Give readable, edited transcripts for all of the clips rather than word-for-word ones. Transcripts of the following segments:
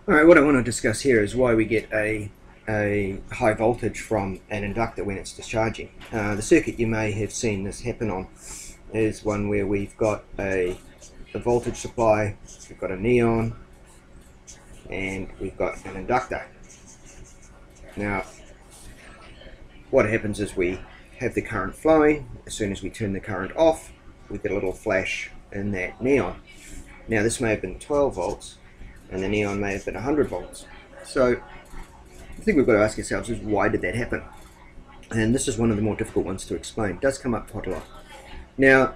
Alright, what I want to discuss here is why we get a high voltage from an inductor when it's discharging. The circuit you may have seen this happen on is one where we've got a voltage supply, we've got a neon, and we've got an inductor. Now, what happens is we have the current flowing. As soon as we turn the current off, we get a little flash in that neon. Now, this may have been 12 volts, and the neon may have been 100 volts. So the thing we've got to ask ourselves is, why did that happen? And this is one of the more difficult ones to explain. It does come up quite a lot. Now,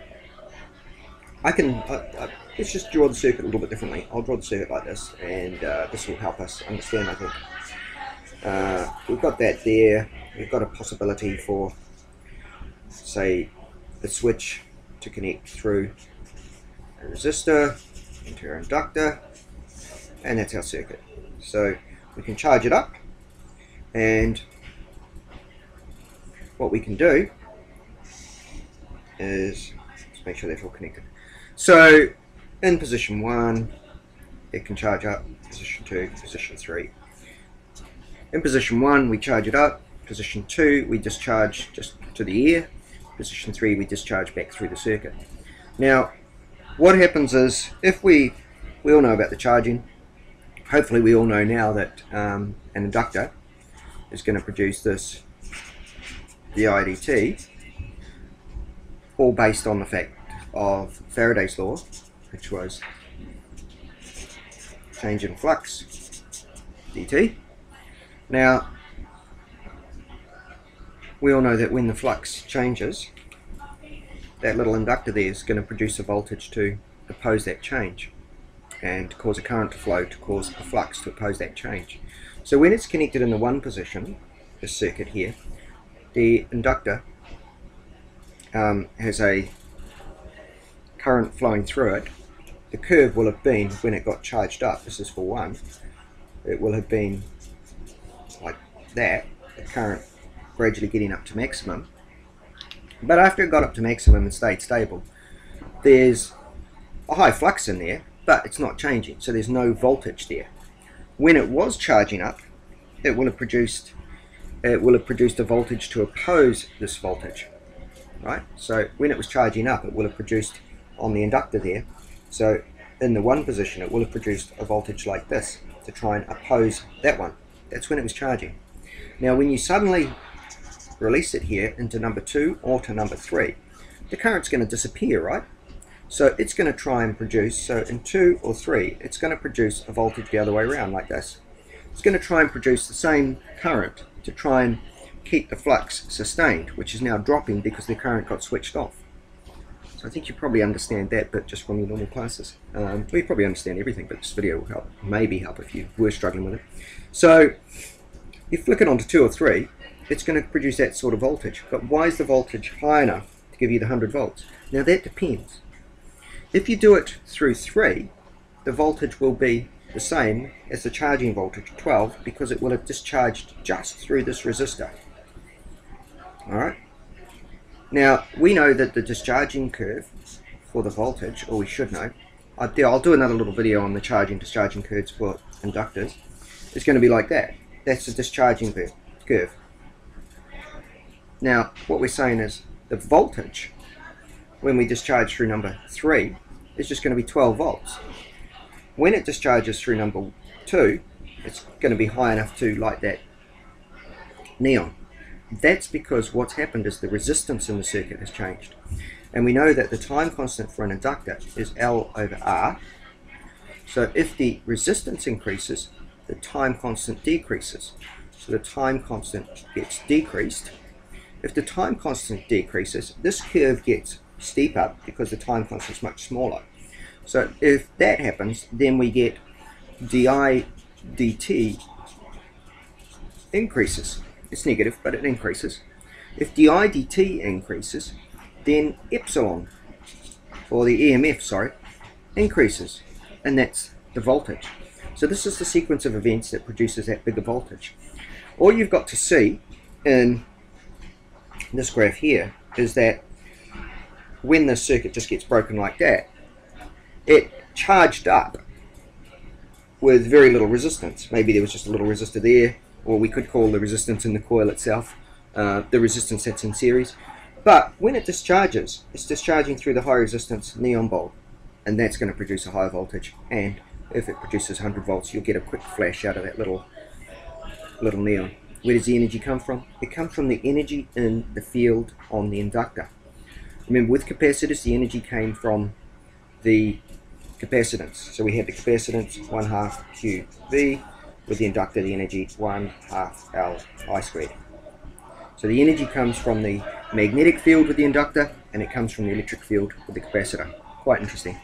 let's just draw the circuit a little bit differently. I'll draw the circuit like this, and this will help us understand, I think. We've got that there. We've got a possibility for, say, the switch to connect through a resistor into our inductor, and that's our circuit. So we can charge it up, and what we can do is just make sure they're all connected. So in position 1 it can charge up, position 2, position 3. In position 1 we charge it up, position 2 we discharge just to the air, position 3 we discharge back through the circuit. Now what happens is, if we all know about the charging, hopefully we all know now that an inductor is going to produce this didt, all based on the fact of Faraday's law, which was change in flux dt. Now we all know that when the flux changes, that little inductor there is going to produce a voltage to oppose that change, and cause a current to flow to cause a flux to oppose that change. So when it's connected in the 1 position, this circuit here, the inductor has a current flowing through it. The curve will have been, when it got charged up, this is for 1, it will have been like that, the current gradually getting up to maximum. But after it got up to maximum and stayed stable, there's a high flux in there, but it's not changing, so there's no voltage there. When it was charging up, it will have produced a voltage to oppose this voltage, right? So when it was charging up, it will have produced on the inductor there. So in the 1 position, it will have produced a voltage like this to try and oppose that one. That's when it was charging. Now, when you suddenly release it here into number 2 or to number 3, the current's going to disappear, right? So it's going to try and produce, so in 2 or 3, it's going to produce a voltage the other way around, like this. It's going to try and produce the same current to try and keep the flux sustained, which is now dropping because the current got switched off. So I think you probably understand that bit just from your normal classes. Well, you probably understand everything, but this video will help, maybe help if you were struggling with it. So you flick it onto 2 or 3, it's going to produce that sort of voltage. But why is the voltage high enough to give you the 100 volts? Now that depends. If you do it through 3, the voltage will be the same as the charging voltage, 12, because it will have discharged just through this resistor. Alright? Now, we know that the discharging curve for the voltage, or we should know, I'll do another little video on the discharging curves for inductors. It's going to be like that. That's the discharging curve. Now, what we're saying is the voltage, when we discharge through number 3, is just going to be 12 volts. When it discharges through number 2, it's going to be high enough to light that neon. That's because what's happened is the resistance in the circuit has changed. And we know that the time constant for an inductor is L over R. So if the resistance increases, the time constant decreases. So the time constant gets decreased. If the time constant decreases, this curve gets steeper because the time constant is much smaller. So if that happens, then we get di dt increases. It's negative, but it increases. If di dt increases, then epsilon, or the EMF, sorry, increases, and that's the voltage. So this is the sequence of events that produces that bigger voltage. All you've got to see in this graph here is that when the circuit just gets broken like that, it charged up with very little resistance. Maybe there was just a little resistor there, or we could call the resistance in the coil itself the resistance that's in series. But when it discharges, it's discharging through the high resistance neon bulb, and that's going to produce a high voltage. And if it produces 100 volts, you'll get a quick flash out of that little neon. Where does the energy come from? It comes from the energy in the field on the inductor. Remember, with capacitors, the energy came from the capacitance. So we had the capacitance 1/2 QV, with the inductor the energy 1/2 Li squared. So the energy comes from the magnetic field with the inductor, and it comes from the electric field with the capacitor. Quite interesting.